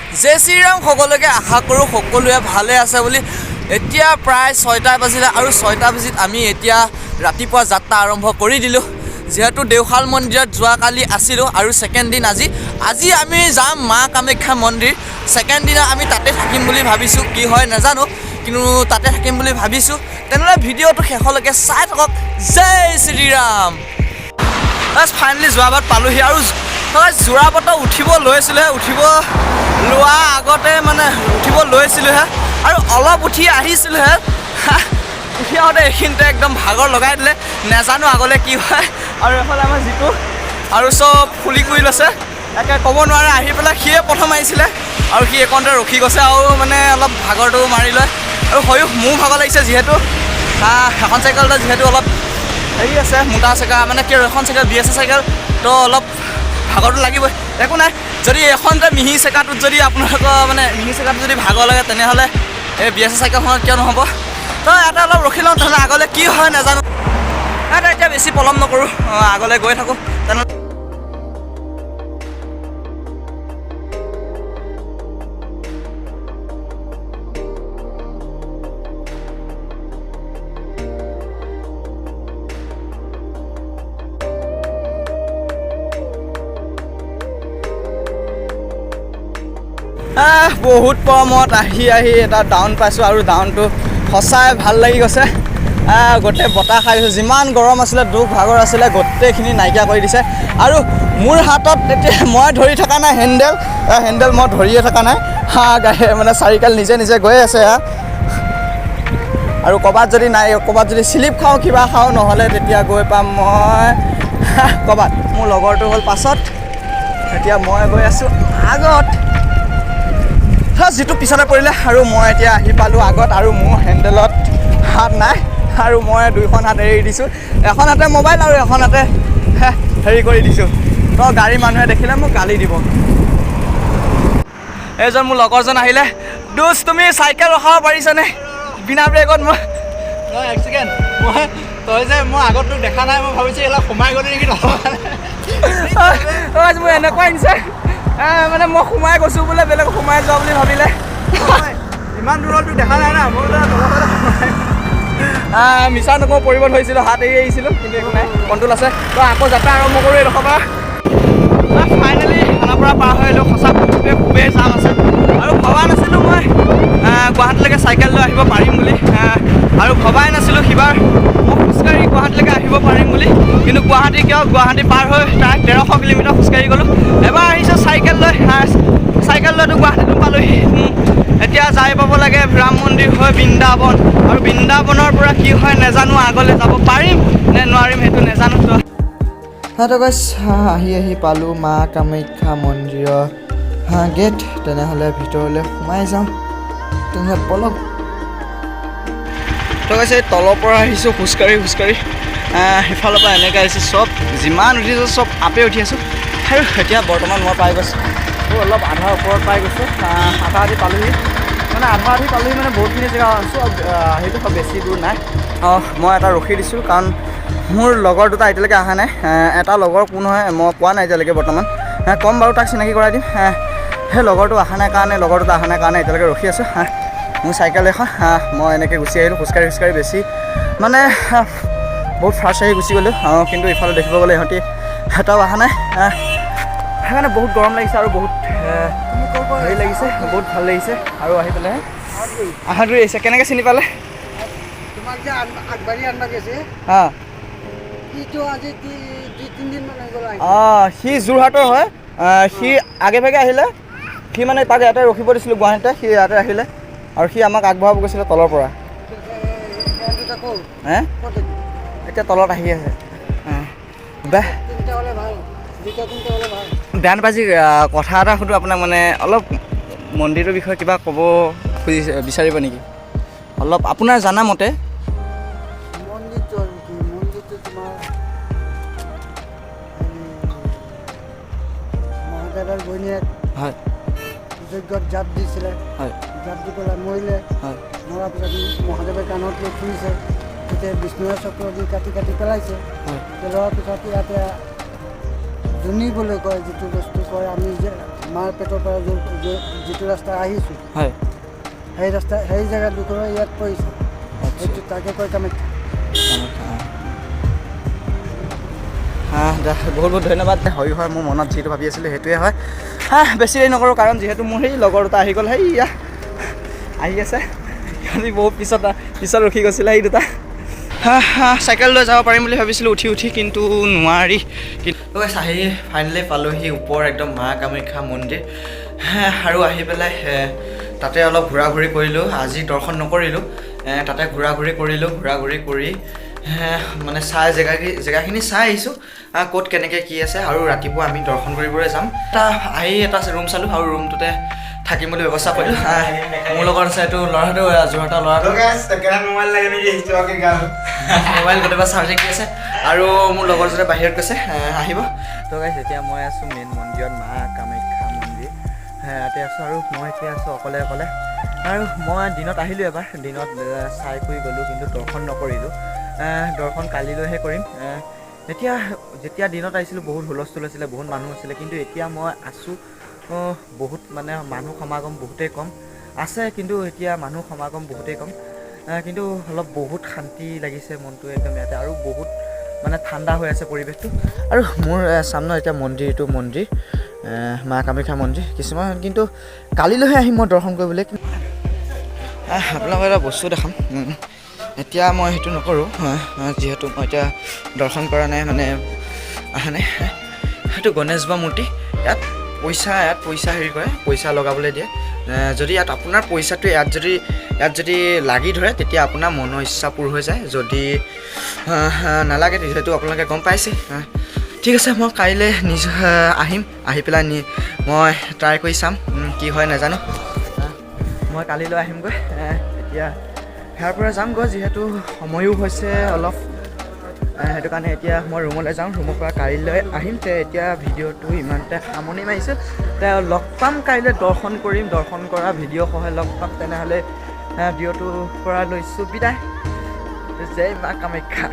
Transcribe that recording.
জয় শ্ৰীৰাম সকলোকে আশা কৰোঁ সকলোৱে ভালে আছে বুলি। এতিয়া প্ৰায় 6টা বাজিলে আৰু 6টা বাজিত আমি এতিয়া ৰাতিপুৱা যাত্ৰা আৰম্ভ কৰি দিলোঁ। যিহেতু দেওশাল মন্দিৰত যোৱাকালি আছিলোঁ আৰু ছেকেণ্ড দিন আজি আমি যাম মা কামাখ্যা মন্দিৰ। ছেকেণ্ড দিনা আমি তাতে থাকিম বুলি ভাবিছোঁ, কি হয় নাজানো, কিন্তু তাতে থাকিম বুলি ভাবিছোঁ। তেনেহ'লে ভিডিঅ'টো শেষলৈকে চাই থাকক। জয় শ্ৰীৰাম। ফাইনেলি যোৰাবাট পালোহি আৰু যোৰাবাটত উঠিব লৈছিলোঁহে, উঠিব লোৱা আগতে মানে উঠিব লৈছিলোঁহে আৰু অলপ উঠি আহিছিলোঁহে। উঠি আহোঁতে এইখিনিতে একদম ভাগৰ লগাই দিলে, নাজানো আগলৈ কি হয়। আৰু এফালে আমাৰ যিটো আৰু চব ফুলি কৰি লৈছে, একে ক'ব নোৱাৰে। আহি পেলাই সিয়ে প্ৰথম আহিছিলে আৰু সি এইকণতে ৰখি গৈছে আৰু মানে অলপ ভাগৰটো মাৰি লয়। আৰু হয়ো মোৰ ভাগৰ লাগিছে, যিহেতু এখন চাইকেলতে যিহেতু অলপ হেৰি আছে, মোটা চাইকেল মানে কি এখন চাইকেল BS চাইকেল, তো অলপ ভাগৰটো লাগিবই। একো নাই, যদি এখনতে মিহি চেকাটোত যদি আপোনালোকৰ মানে মিহি চেকাটোত যদি ভাগৰ লাগে, তেনেহ'লে এই BS চাইকেলখনত কিয় নহ'ব। তো ইয়াতে অলপ ৰখি লওঁ, তেনেহ'লে আগলৈ কি হয় নাজানো। এতিয়া বেছি পলম নকৰোঁ, আগলৈ গৈ থাকোঁ। তেনেহ'লে বহুত পৰমত আহি এটা ডাউন পাইছোঁ আৰু ডাউনটো সঁচাই ভাল লাগি গৈছে। গোটেই বতাহ খাই গৈছোঁ। যিমান গৰম আছিলে, দুখ ভাগৰ আছিলে, গোটেইখিনি নাইকিয়া কৰি দিছে। আৰু মোৰ হাতত এতিয়া মই ধৰি থকা নাই হেণ্ডেল মই ধৰিয়ে থকা নাই। গাড়ী মানে চাৰিকাল নিজে গৈ আছে। আৰু ক'ৰবাত যদি শ্লিপ খাওঁ, কিবা খাওঁ, নহ'লে তেতিয়া গৈ পাম মই ক'ৰবাত। মোৰ লগৰটো হ'ল পাছত, এতিয়া মই গৈ আছোঁ আগত। যিটো পিছতে পৰিলে আৰু মই এতিয়া আহি পালোঁ আগত। আৰু মোৰ হেণ্ডেলত হাত নাই আৰু মই দুইখন হাত এৰি দিছোঁ। এখন হাতে মোবাইল আৰু এখন হাতে হেৰি কৰি দিছোঁ। তো গাড়ীৰ মানুহে দেখিলে মোক গালি দিব। এইজন মোৰ লগৰজন আহিলে। দোষ, তুমি চাইকেল ৰখাব পাৰিছানে বিনা ব্ৰেকত? মই এক ছেকেণ্ড, তই যে মই আগত তোক দেখা নাই, মই ভাবিছোঁ এইবিলাক সোমাই গ'লি নেকি? মোৰ এনেকুৱা আহিছে মানে মই সোমাই গৈছোঁ বোলে, বেলেগ সোমাই যোৱা বুলি ভাবিলে। ইমান দূৰত তোক দেখা নাই না, মই মিছা নকওঁ, পৰিব ধৰিছিলোঁ, হাত এৰি আহিছিলোঁ, কিন্তু একো নাই, কণ্ট্ৰল আছে। তো আকৌ যাত্ৰা আৰম্ভ কৰোঁ এইডোখৰ পৰা। ফাইনেলি খানাপাৰা পাৰ হৈ আহিলোঁ। সঁচা খুবেই জাম আছে আৰু ভবা নাছিলোঁ মই গুৱাহাটীলৈকে চাইকেল লৈ আহিব পাৰিম বুলি। আৰু ভবাই নাছিলোঁ সিবাৰ মই খোজকাঢ়ি গুৱাহাটীলৈকে আহিব পাৰিম বুলি। কিন্তু গুৱাহাটী পাৰ হৈ প্ৰায় 1300 কিলোমিটাৰ খোজকাঢ়ি গ'লোঁ। এবাৰ আহিছোঁ চাইকেল লৈতো গুৱাহাটীতো পালোঁহি। এতিয়া যাই পাব লাগে ৰাম মন্দিৰ হৈ বৃন্দাবন। আৰু বৃন্দাবনৰ পৰা কি হয় নাজানো, আগলৈ যাব পাৰিম নে নোৱাৰিম সেইটো নাজানো। তো গাইছ, আহি পালোঁ মা কামাখ্যা মন্দিৰৰ গেট। তেনেহ'লে ভিতৰলৈ সোমাই যাওঁ। তেনেহ'লে পলক। তো গাইছ, এই তলৰ পৰা আহিছোঁ খোজকাঢ়ি সিফালৰ পৰা এনেকৈ আহিছোঁ। চব যিমান উঠিছোঁ চব আপে উঠি আছোঁ। আৰু এতিয়া বৰ্তমান মই পাই গৈছোঁ অলপ আধাৰ ওপৰত পাই গৈছোঁ। আধা আধি পালোঁহি মানে বহুতখিনি জেগা আছোঁ। সেইটো বেছি দূৰ নাই। মই এটা ৰখি দিছোঁ, কাৰণ মোৰ লগৰ দুটা এতিয়ালৈকে অহা নাই। এটা লগৰ কোন হয় মই কোৱা নাই এতিয়ালৈকে বৰ্তমান। ক'ম বাৰু, তাক চিনাকি কৰাই দিম। সেই লগৰটো অহা নাই কাৰণে এতিয়ালৈকে ৰখি আছোঁ। মোৰ চাইকেল এখন মই এনেকৈ গুচি আহিলোঁ খোজকাঢ়ি বেছি মানে বহুত ফাৰ্ষ্ট আহি গুচি গ'লোঁ। কিন্তু ইফালে দেখিব গ'লে ইহঁতি এটাও অহা নাই। সেইকাৰণে বহুত গৰম লাগিছে আৰু বহুত হেৰি লাগিছে, বহুত ভাল লাগিছে। আৰু আহি পেলাই আহাটো আহিছে। কেনেকৈ চিনি পালে? তোমাক যে আগবাঢ়ি আনবা গৈছে, সিটো আজি 2-3 দিন হৈ গ'ল। সি যোৰহাটৰ হয়। সি আগে ভাগে আহিলে। সি মানে তাক ইয়াতে ৰখিব দিছিলোঁ গুৱাহাটীতে, সি ইয়াতে আহিলে আৰু সি আমাক আগবঢ়াব গৈছিলে তলৰ পৰা। এতিয়া তলত আহি আছে। বেয়া নাপাইছি, কথা এটা সুধোঁ আপোনাক, মানে অলপ মন্দিৰটোৰ বিষয়ে কিবা ক'ব বিচাৰিব নেকি? অলপ আপোনাৰ জানা মতে। মন্দিৰটো তোমাৰ মহাদেৱৰ ঘৈণীয়েক হয় যজ্ঞত জাপ দিছিলে। হয়, জাপ দি পেলাই মৰিলে। হয়, মৰাৰ পিছত মহাদেৱে কাণত লৈ ফুৰিছে। তেতিয়া বিষ্ণুৱে চক্ৰ দি কাটি পেলাইছে। পেলোৱাৰ পিছত ইয়াতে জুনিবলৈ কয়, যিটো বস্তু কয় আমি যে মাৰ পেটৰ পৰা যিটো ৰাস্তা আহিছোঁ হয় সেই জেগাডোখৰ ইয়াত পৰিছে সেইটো তাকে কয় কামাখ্যা বহুত বহুত ধন্যবাদ হয় হয় মোৰ মনত যিটো ভাবি আছিলোঁ সেইটোৱে হয় বেছি দেৰি নকৰোঁ কাৰণ যিহেতু মোৰ সেই লগৰ দুটা আহি গ'ল সেইয়া আহি আছে সিহঁতি বহুত পিছত ৰখি গৈছিলে সেই দুটা চাইকেল লৈ যাব পাৰিম বুলি ভাবিছিলোঁ উঠি কিন্তু নোৱাৰি কিন্তু আহি ফাইনেলি পালোঁহি ওপৰ একদম মা কামাখ্যা মন্দিৰ আৰু আহি পেলাই তাতে অলপ ঘূৰা ঘূৰি কৰিলোঁ আজি দৰ্শন নকৰিলোঁ তাতে ঘূৰা ঘূৰি কৰি মানে জেগাখিনি চাই আহিছোঁ ক'ত কেনেকৈ কি আছে আৰু ৰাতিপুৱা আমি দৰ্শন কৰিবলৈ যাম এটা ৰুম চালোঁ আৰু ৰুমটোতে থাকিম বুলি ব্যৱস্থা কৰিলোঁ মোৰ লগত আছে এইটো ল'ৰাটো যোৰহাটৰ ল'ৰাটো মোবাইল গোটেইবা চাৰ্জিং দি আছে আৰু মোৰ লগৰজনে বাহিৰত গৈছে আহিব তো গাইছ এতিয়া মই আছোঁ মেইন মন্দিৰত মা কামাখ্যা মন্দিৰ ইয়াতে আছোঁ আৰু মই এতিয়া আছোঁ অকলে আৰু মই দিনত আহিলোঁ এবাৰ দিনত চাই কৰি গ'লোঁ কিন্তু দৰ্শন নকৰিলোঁ দৰ্শন কালিলৈহে কৰিম যেতিয়া দিনত আহিছিলোঁ বহুত হুলস্থুল আছিলে বহুত মানুহ আছিলে কিন্তু এতিয়া মই আছোঁ বহুত মানে মানুহ সমাগম বহুতেই কম আছে কিন্তু এতিয়া মানুহ সমাগম বহুতেই কম কিন্তু অলপ বহুত শান্তি লাগিছে মনটো একদম ইয়াতে আৰু বহুত মানে ঠাণ্ডা হৈ আছে পৰিৱেশটো আৰু মোৰ সামনে এতিয়া মন্দিৰ মা কামাখ্যা মন্দিৰ কিছুমান কিন্তু কালিলৈহে আহিম মই দৰ্শন কৰিবলৈ আপোনালোকক এটা বস্তু দেখাম এতিয়া মই সেইটো নকৰোঁ যিহেতু মই এতিয়া দৰ্শন কৰা নাই মানে অহা নাই সেইটো গণেশ বা মূৰ্তি ইয়াত পইচা হেৰি কৰে পইচা লগাবলৈ দিয়ে যদি ইয়াত আপোনাৰ পইচাটো ইয়াত যদি লাগি ধৰে তেতিয়া আপোনাৰ মনৰ ইচ্ছা পূৰ হৈ যায় যদি নালাগে তেতিয়াতো আপোনালোকে গম পাইছে ঠিক আছে মই কাইলৈ আহিম আহি পেলাই মই ট্ৰাই কৰি চাম কি হয় নাজানো মই কালিলৈ আহিমগৈ এতিয়া ইয়াৰ পৰা যামগৈ যিহেতু সময়ো হৈছে অলপ সেইটো কাৰণে এতিয়া মই ৰুমলৈ যাওঁ ৰুমৰ পৰা কাইলৈ আহিম এতিয়া ভিডিঅ'টো ইমানতে সামৰণি মাৰিছোঁ লগ পাম কাইলৈ দৰ্শন কৰিম দৰ্শন কৰা ভিডিঅ' সহায় লগ পাম তেনেহ'লে ভিডিঅ'টোৰ পৰা লৈছোঁ বিদায় জয় মা কামাখ্যা